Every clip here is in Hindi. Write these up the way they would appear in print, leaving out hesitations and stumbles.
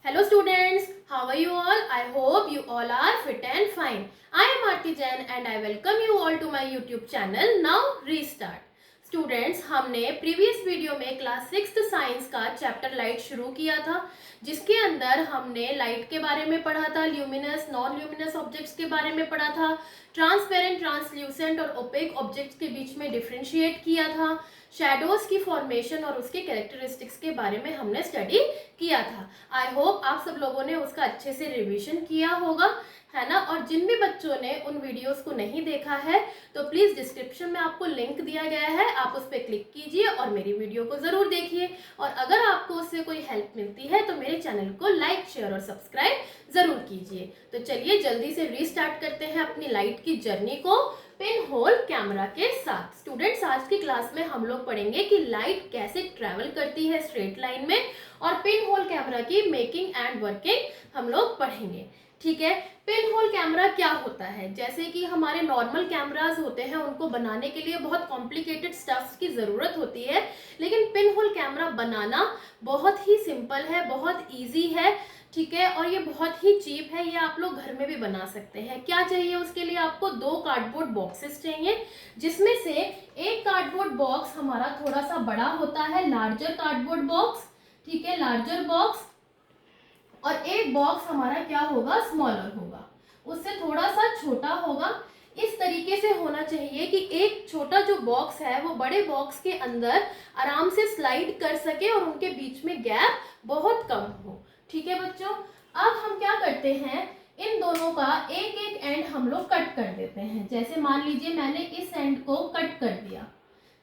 Hello students, how are you all? I hope you all are fit and fine. I am Aarti Jain and I welcome you all to my YouTube channel. Now restart. Students, हमने प्रीवियस वीडियो में क्लास 6 साइंस का चैप्टर लाइट शुरू किया था, जिसके अंदर हमने लाइट के बारे में पढ़ा था, ल्यूमिनस नॉन ल्यूमिनस ऑब्जेक्ट्स के बारे में पढ़ा था, ट्रांसपेरेंट ट्रांसल्यूसेंट और ओपेक ऑब्जेक्ट्स के बीच में डिफ्रेंशिएट किया था, शैडोज की फॉर्मेशन और उसके कैरेक्टरिस्टिक्स के बारे में हमने स्टडी किया था। आई होप आप सब लोगों ने उसका अच्छे से रिवीजन किया होगा, है ना। और जिन भी बच्चों ने उन वीडियोस को नहीं देखा है तो प्लीज़ डिस्क्रिप्शन में आपको लिंक दिया गया है, आप उस पर क्लिक कीजिए और मेरी वीडियो को ज़रूर देखिए। और अगर आपको उससे कोई हेल्प मिलती है तो मेरे चैनल को लाइक, शेयर और सब्सक्राइब ज़रूर कीजिए। तो चलिए जल्दी से रीस्टार्ट करते हैं अपनी लाइट की जर्नी को पिन होल कैमरा के साथ। स्टूडेंट्स, आज की क्लास में हम लोग पढ़ेंगे कि लाइट कैसे ट्रैवल करती है स्ट्रेट लाइन में, और पिन होल कैमरा की मेकिंग एंड वर्किंग हम लोग पढ़ेंगे। ठीक है, पिन होल कैमरा क्या होता है? जैसे कि हमारे नॉर्मल कैमरास होते हैं, उनको बनाने के लिए बहुत कॉम्प्लिकेटेड स्टफ्स की ज़रूरत होती है, लेकिन पिन होल कैमरा बनाना बहुत ही सिंपल है, बहुत ईजी है। ठीक है, और ये बहुत ही चीप है, ये आप लोग घर में भी बना सकते हैं। क्या चाहिए उसके लिए? आपको 2 कार्डबोर्ड बॉक्सेस चाहिए, जिसमें से एक कार्डबोर्ड बॉक्स हमारा थोड़ा सा बड़ा होता है, लार्जर कार्डबोर्ड बॉक्स, ठीक है, लार्जर बॉक्स, और एक बॉक्स हमारा क्या होगा, स्मॉलर होगा, उससे थोड़ा सा छोटा होगा। इस तरीके से होना चाहिए कि एक छोटा जो बॉक्स है वो बड़े बॉक्स के अंदर आराम से स्लाइड कर सके और उनके बीच में गैप बहुत कम हो। ठीक है बच्चों, अब हम क्या करते हैं, इन दोनों का एक एक एंड हम लोग कट कर देते हैं। जैसे मान लीजिए मैंने इस एंड को कट कर दिया,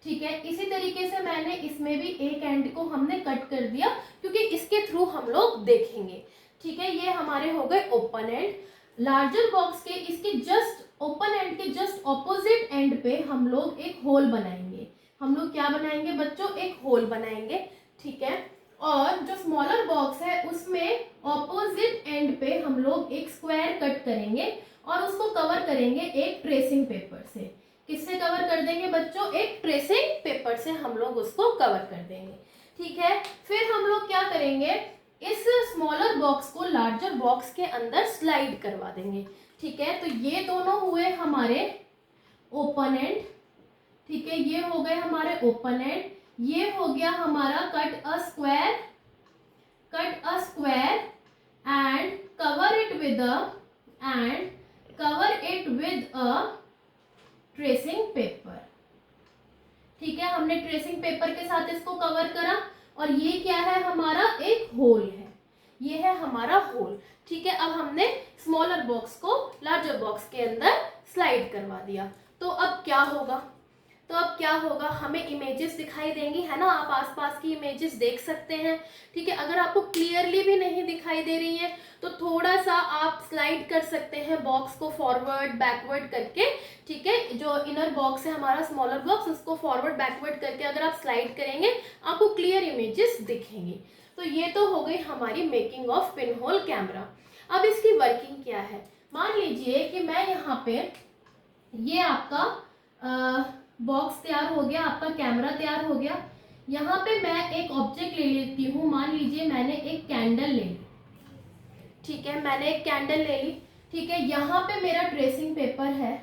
ठीक है, इसी तरीके से मैंने इसमें भी एक एंड को हमने कट कर दिया, क्योंकि इसके थ्रू हम लोग देखेंगे। ठीक है, ये हमारे हो गए ओपन एंड। लार्जर बॉक्स के इसके जस्ट ओपन एंड के जस्ट ऑपोजिट एंड पे हम लोग एक होल बनाएंगे। हम लोग क्या बनाएंगे बच्चों? एक होल बनाएंगे। ठीक है, और जो स्मॉलर बॉक्स है उसमें ऑपोजिट एंड पे हम लोग एक स्क्वायर कट करेंगे और उसको कवर करेंगे एक ट्रेसिंग पेपर से। किससे कवर कर देंगे बच्चों? एक ट्रेसिंग पेपर से हम लोग उसको कवर कर देंगे। ठीक है, फिर हम लोग क्या करेंगे, इस स्मॉलर बॉक्स को लार्जर बॉक्स के अंदर स्लाइड करवा देंगे। ठीक है, तो ये दोनों हुए हमारे ओपन एंड। ठीक है, ये हो गए हमारे ओपन एंड। ये हो गया हमारा cut a square and cover it with a tracing paper. ठीक है, हमने ट्रेसिंग पेपर के साथ इसको कवर करा, और ये क्या है हमारा? एक होल है, ये है हमारा होल। ठीक है, अब हमने स्मॉलर बॉक्स को लार्जर बॉक्स के अंदर स्लाइड करवा दिया। तो अब क्या होगा? हमें इमेजेस दिखाई देंगी, है ना। आप आसपास की इमेजेस देख सकते हैं। ठीक है, अगर आपको क्लियरली भी नहीं दिखाई दे रही है तो थोड़ा सा आप स्लाइड कर सकते हैं बॉक्स को फॉरवर्ड बैकवर्ड करके। ठीक है, जो इनर बॉक्स है हमारा स्मॉलर बॉक्स, उसको फॉरवर्ड बैकवर्ड करके अगर आप स्लाइड करेंगे आपको क्लियर इमेजेस दिखेंगी। तो ये तो हो गई हमारी making of pin hole camera. अब इसकी वर्किंग क्या है? मान लीजिए कि मैं यहाँ पे, ये आपका बॉक्स तैयार हो गया, आपका कैमरा तैयार हो गया। यहाँ पे मैं एक ऑब्जेक्ट ले लेती हूँ, मान लीजिए मैंने एक कैंडल ले ली। ठीक है, मैंने एक कैंडल ले ली। ठीक है, यहाँ पे मेरा ट्रेसिंग पेपर है।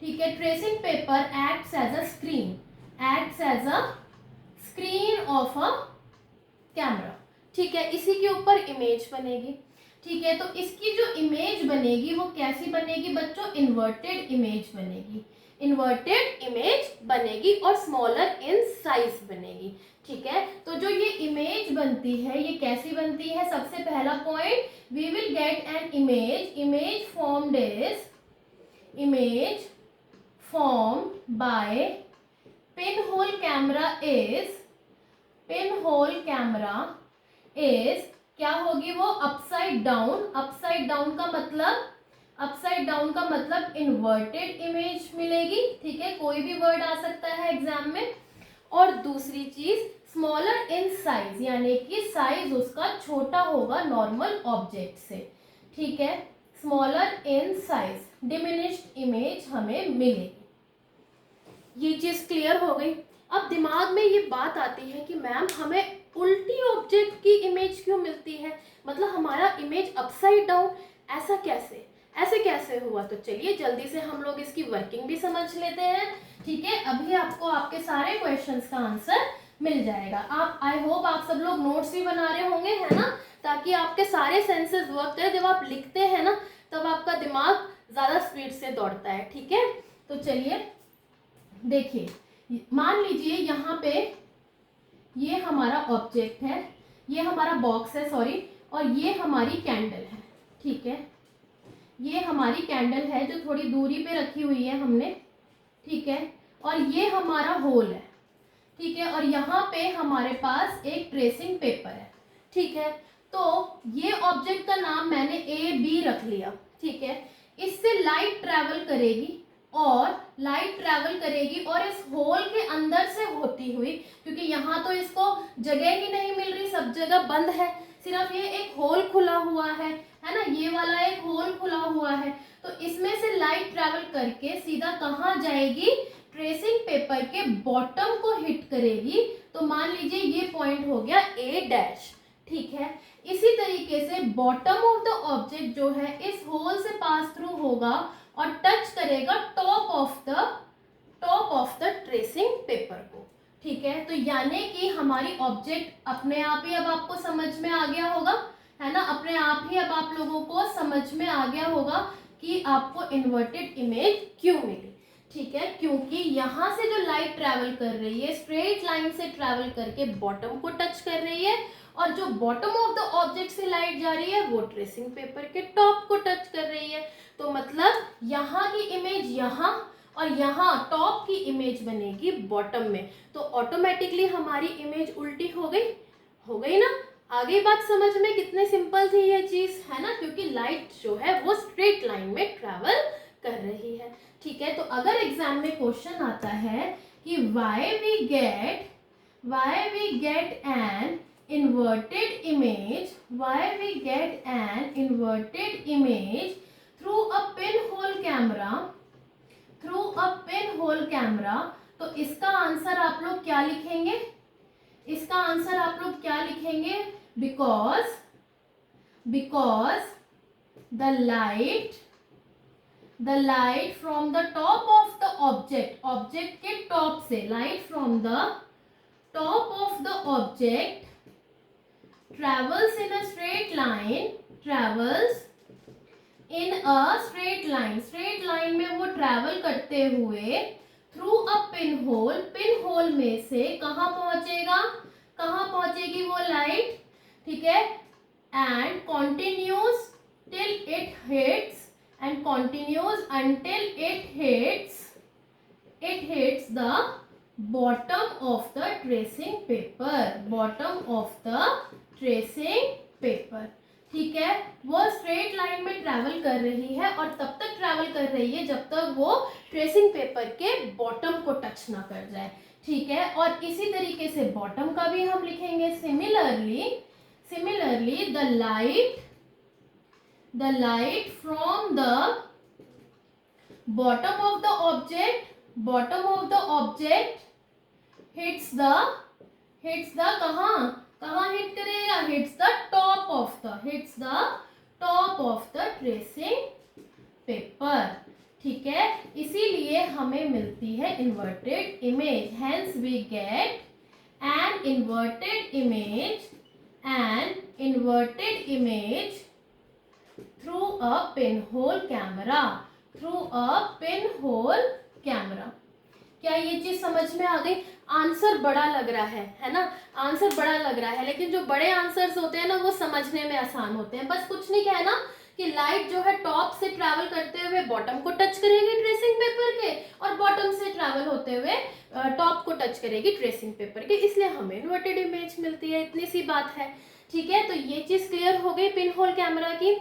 ठीक है, tracing paper acts as a screen of a camera. ठीक है, इसी के ऊपर इमेज बनेगी। ठीक है, तो इसकी जो इमेज बनेगी वो कैसी बनेगी बच्चों? इन्वर्टेड इमेज बनेगी और स्मॉलर इन साइज बनेगी। ठीक है, तो जो ये इमेज बनती है ये कैसी बनती है? सबसे पहला point, we will get an image formed by pinhole camera is क्या होगी वो? अपसाइड डाउन का मतलब इन्वर्टेड इमेज मिलेगी। ठीक है, कोई भी वर्ड आ सकता है एग्जाम में। और दूसरी चीज, स्मॉलर इन साइज, यानी कि साइज उसका छोटा होगा नॉर्मल ऑब्जेक्ट से। ठीक है, smaller in size, diminished image हमें मिलेगी। ये चीज क्लियर हो गई। अब दिमाग में ये बात आती है कि मैम हमें उल्टी ऑब्जेक्ट की इमेज इमेज क्यों मिलती है, मतलब हमारा इमेज अपसाइड डाउन, ऐसे कैसे हुआ। तो चलिए जल्दी से हम लोग इसकी वर्किंग भी समझ लेते हैं। ठीक है, अभी आपको आपके सारे क्वेश्चंस का आंसर मिल जाएगा। आप आई होप आप सब लोग नोट्स भी बना रहे होंगे, है ना, ताकि आपके सारे सेंसेस वर्क करें। जब आप लिखते हैं ना तब आपका दिमाग ज़्यादा स्पीड से दौड़ता है। ठीक है, तो चलिए देखिए, मान लीजिए यहाँ पे ये हमारा ऑब्जेक्ट है, ये हमारा बॉक्स है सॉरी, और ये हमारी कैंडल है। ठीक है, ये हमारी कैंडल है जो थोड़ी दूरी पे रखी हुई है हमने। ठीक है, और ये हमारा होल है। ठीक है, और यहाँ पे हमारे पास एक ट्रेसिंग पेपर है। ठीक है, तो ये ऑब्जेक्ट का नाम मैंने ए बी रख लिया। ठीक है, इससे लाइट ट्रैवल करेगी और इस होल के अंदर से होती हुई, क्योंकि यहाँ तो इसको जगह ही नहीं मिल रही, सब जगह बंद है, सिर्फ ये एक होल खुला हुआ है ना, ये वाला एक होल खुला हुआ है, तो इसमें से लाइट ट्रैवल करके सीधा कहाँ जाएगी, ट्रेसिंग पेपर के बॉटम को हिट करेगी। तो मान लीजिए ये पॉइंट हो गया ए डैश। ठीक है, इसी तरीके से बॉटम ऑफ द ऑब्जेक्ट जो है इस होल से पास थ्रू होगा और टच करेगा top of the tracing paper को। ठीक है, तो यानी कि हमारी ऑब्जेक्ट अपने आप ही अब आपको समझ में आ गया होगा, है ना, अपने आप ही अब आप लोगों को समझ में आ गया होगा कि आपको इन्वर्टेड इमेज क्यों मिली। ठीक है, क्योंकि यहाँ से जो लाइट ट्रैवल कर रही है स्ट्रेट लाइन से ट्रैवल करके बॉटम को टच कर रही है, और जो बॉटम ऑफ द ऑब्जेक्ट से लाइट जा रही है वो ट्रेसिंग पेपर के टॉप को टच कर रही है। तो मतलब यहाँ की इमेज यहाँ और यहाँ टॉप की इमेज बनेगी बॉटम में, तो ऑटोमेटिकली हमारी इमेज उल्टी हो गई ना। आ गई बात समझ में, कितने सिंपल थी ये चीज, है ना, क्योंकि लाइट जो है वो स्ट्रेट लाइन में ट्रैवल कर रही है। ठीक है, तो अगर एग्जाम में क्वेश्चन आता है कि why we get an inverted image through a pinhole camera, तो इसका आंसर आप लोग क्या लिखेंगे, because the light from the top of the object के टॉप से, light from the top of the object travels in a straight line में वो ट्रैवल करते हुए थ्रू अ पिन होल में से कहाँ पहुंचेगी वो लाइट। ठीक है, and continues until it hits the bottom of the tracing paper। ठीक है, वो स्ट्रेट लाइन में ट्रैवल कर रही है और तब तक ट्रैवल कर रही है जब तक वो ट्रेसिंग पेपर के बॉटम को टच ना कर जाए। ठीक है, और इसी तरीके से बॉटम का भी हम लिखेंगे similarly the light from the bottom of the object hits the कहाँ हिट करेगा, hits the top of the tracing paper। ठीक है, इसीलिए हमें मिलती है inverted image, hence we get an inverted image through a pinhole camera। क्या ये चीज समझ में आ गई? आंसर बड़ा लग रहा है ना, आंसर बड़ा लग रहा है, लेकिन जो बड़े आंसर्स होते हैं ना वो समझने में आसान होते हैं। बस कुछ नहीं कहना कि लाइट जो है टॉप से ट्रैवल करते हुए बॉटम को टच करेगी ट्रेसिंग पेपर के, और बॉटम से ट्रैवल होते हुए टॉप को टच करेगी ट्रेसिंग पेपर के, इसलिए हमें इन्वर्टेड इमेज मिलती है। इतनी सी बात है। ठीक है, तो ये चीज क्लियर हो गई पिन होल कैमरा की।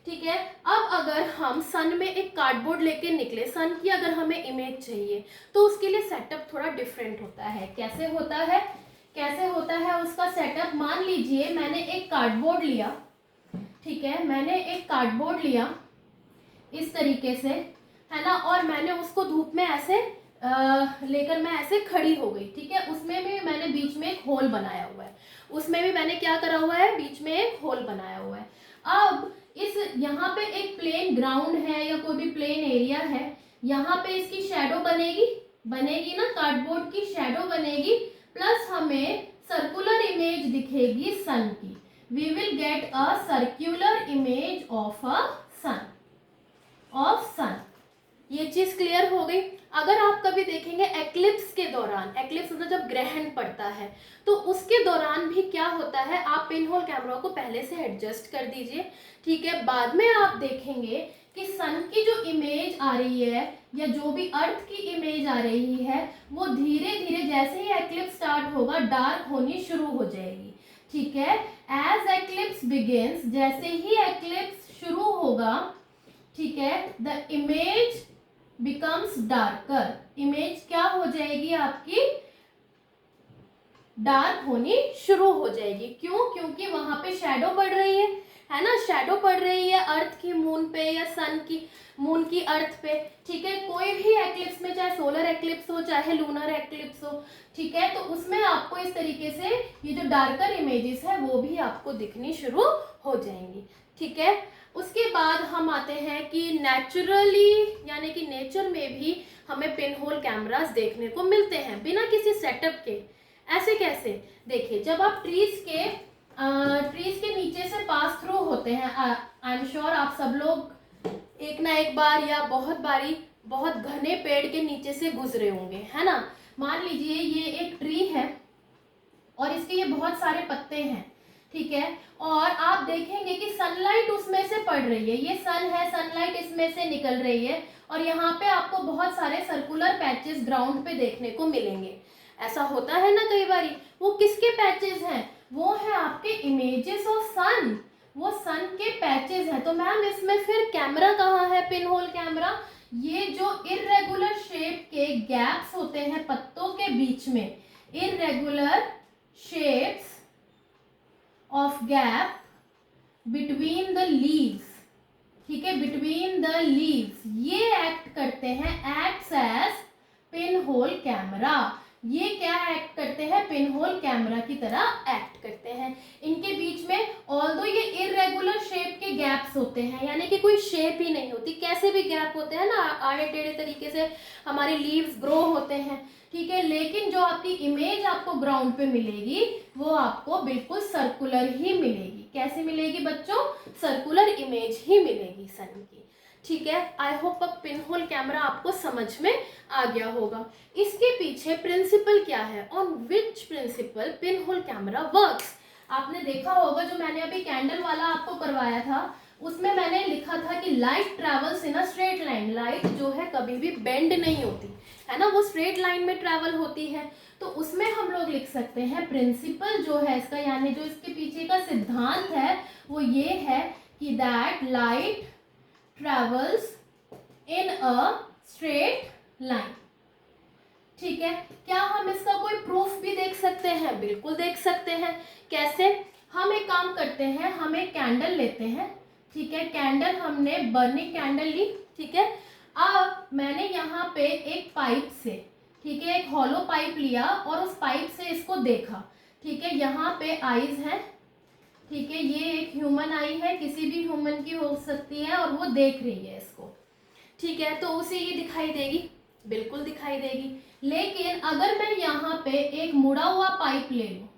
ठीक है, अब अगर हम सन में एक कार्डबोर्ड लेके निकले, सन की अगर हमें इमेज चाहिए तो उसके लिए सेटअप थोड़ा डिफरेंट होता है। कैसे होता है उसका सेटअप? मान लीजिए मैंने एक कार्डबोर्ड लिया। ठीक है, मैंने एक कार्डबोर्ड लिया इस तरीके से, है ना, और मैंने उसको धूप में ऐसे लेकर मैं ऐसे खड़ी हो गई। ठीक है, उसमें भी मैंने बीच में एक होल बनाया हुआ है, उसमें भी मैंने क्या करा हुआ है, बीच में एक होल बनाया हुआ है। अब इस यहाँ पे एक प्लेन ग्राउंड है या कोई भी प्लेन एरिया है, यहाँ पे इसकी शेडो बनेगी ना, कार्डबोर्ड की शेडो बनेगी, प्लस हमें सर्कुलर इमेज दिखेगी सन की। We will get a circular image of a सन। ये चीज क्लियर हो गई। अगर आप कभी देखेंगे एक्लिप्स के दौरान, एक्लिप्स मतलब जब ग्रहण पड़ता है, तो उसके दौरान भी क्या होता है, आप पिन होल कैमरा को पहले से एडजस्ट कर दीजिए, ठीक है। बाद में आप देखेंगे कि सन की जो इमेज आ रही है या जो भी अर्थ की इमेज आ रही है, वो धीरे धीरे जैसे ही एक्लिप्स स्टार्ट होगा डार्क होनी शुरू हो जाएगी, ठीक है। एज एक्लिप्स बिगिंस, जैसे ही एक्लिप्स शुरू होगा, ठीक है, the image becomes darker, image क्या हो जाएगी आपकी, डार्क होनी शुरू हो जाएगी। क्यों? क्योंकि वहां पे शैडो पड़ रही है ना, शैडो पड़ रही है अर्थ की मून पे या सन की मून की अर्थ पे, ठीक है। कोई भी एक्लिप्स में, चाहे सोलर एक्लिप्स हो चाहे लूनर एक्लिप्स हो, ठीक है, तो उसमें आपको इस तरीके से ये जो डार्कर इमेजेस है वो भी आपको दिखनी शुरू हो जाएंगी, ठीक है। उसके बाद हम आते हैं कि नेचुरली यानी कि नेचर में भी हमें पिन होल कैमरास देखने को मिलते हैं बिना किसी सेटअप के। ऐसे कैसे? देखिए, जब आप ट्रीज के नीचे से पास थ्रू होते हैं, आई एम श्योर आप सब लोग एक ना एक बार या बहुत बारी बहुत घने पेड़ के नीचे से गुजरे होंगे, है ना। मान लीजिए ये एक ट्री है और इसके ये बहुत सारे पत्ते हैं, ठीक है, और आप देखेंगे कि सनलाइट उसमें से पड़ रही है, ये सन है, सनलाइट इसमें से निकल रही है, और यहाँ पे आपको बहुत सारे सर्कुलर पैचेस ग्राउंड पे देखने को मिलेंगे। ऐसा होता है ना कई बारी। वो किसके पैचेस हैं? वो है आपके इमेजेस ऑफ सन, वो सन के पैचेस हैं। तो मैम इसमें फिर कैमरा कहाँ है, पिन होल कैमरा? ये जो इर्रेगुलर शेप के गैप्स होते हैं पत्तों के बीच में, irregular shapes of gap between the leaves, ठीक है, बिटवीन द लीव्स, ये एक्ट करते हैं, acts as pinhole camera. ये क्या एक्ट करते हैं? पिन होल कैमरा की तरह एक्ट करते हैं। इनके बीच में ऑल्दो ये इर्रेगुलर शेप के गैप्स होते हैं, यानी कि कोई शेप ही नहीं होती, कैसे भी गैप होते हैं ना, आड़े टेढ़े तरीके से हमारे लीव्स ग्रो होते हैं, ठीक है, लेकिन जो आपकी इमेज आपको ग्राउंड पे मिलेगी वो आपको बिल्कुल सर्कुलर ही मिलेगी। कैसे मिलेगी बच्चों? सर्कुलर इमेज ही मिलेगी सन की, ठीक है। आई होप अब पिन होल कैमरा आपको समझ में आ गया होगा। इसके पीछे प्रिंसिपल क्या है, on which principle pin hole camera works. आपने देखा होगा जो मैंने अभी कैंडल वाला आपको करवाया था, उसमें मैंने लिखा था कि light travels in a straight line. Light जो है कभी भी बेंड नहीं होती है ना, वो स्ट्रेट लाइन में ट्रेवल होती है। तो उसमें हम लोग लिख सकते हैं प्रिंसिपल जो है इसका, यानी जो इसके पीछे का सिद्धांत है वो ये है कि that light travels in a straight line, ठीक है। क्या हम इसका कोई प्रूफ भी देख सकते हैं? बिल्कुल देख सकते हैं। कैसे? हम एक काम करते हैं, हम एक कैंडल लेते हैं, ठीक है, कैंडल हमने बर्निंग कैंडल ली, ठीक है। अब मैंने यहाँ पे एक पाइप से, ठीक है, एक हॉलो पाइप लिया और उस पाइप से इसको देखा, ठीक है। यहाँ पे आईज हैं, ठीक है, ये एक ह्यूमन आई है, किसी भी ह्यूमन की हो सकती है, और वो देख रही है इसको, ठीक है। तो उसे ये दिखाई देगी, बिल्कुल दिखाई देगी। लेकिन अगर मैं यहाँ पे एक मुड़ा हुआ पाइप ले लूँ,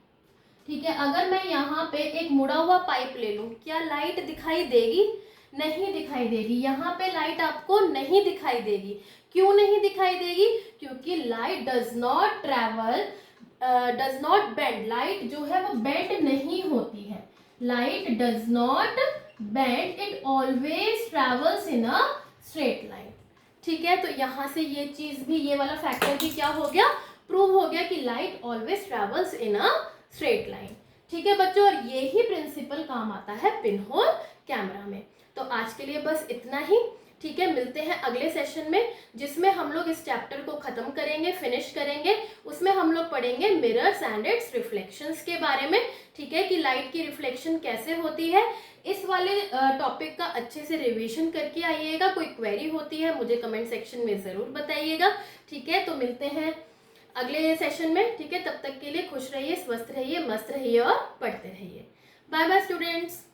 ठीक है, अगर मैं यहाँ पे एक मुड़ा हुआ पाइप ले लूँ, क्या लाइट दिखाई देगी? नहीं दिखाई देगी। यहाँ पे लाइट आपको नहीं दिखाई देगी। क्यों नहीं दिखाई देगी? क्योंकि light does not travel, does not bend. Light जो है वो बेंड नहीं होती है, light does not bend, it always travels in a straight line, ठीक है। तो यहाँ से ये चीज भी, ये वाला फैक्टर भी क्या हो गया, प्रूव हो गया कि light always travels in a straight line, ठीक है बच्चों। और ये ही प्रिंसिपल काम आता है पिन होल कैमरा में। तो आज के लिए बस इतना ही, ठीक है। मिलते हैं अगले सेशन में जिसमें हम लोग इस चैप्टर को खत्म करेंगे, फिनिश करेंगे। उसमें हम लोग पढ़ेंगे मिरर्स एंड इट्स रिफ्लेक्शंस के बारे में, ठीक है, कि लाइट की रिफ्लेक्शन कैसे होती है। इस वाले टॉपिक का अच्छे से रिवीजन करके आइएगा। कोई क्वेरी होती है मुझे कमेंट सेक्शन में ज़रूर बताइएगा, ठीक है। तो मिलते हैं अगले सेशन में। ठीक है, तब तक के लिए खुश रहिए, स्वस्थ रहिए, मस्त रहिए और पढ़ते रहिए। Bye bye students.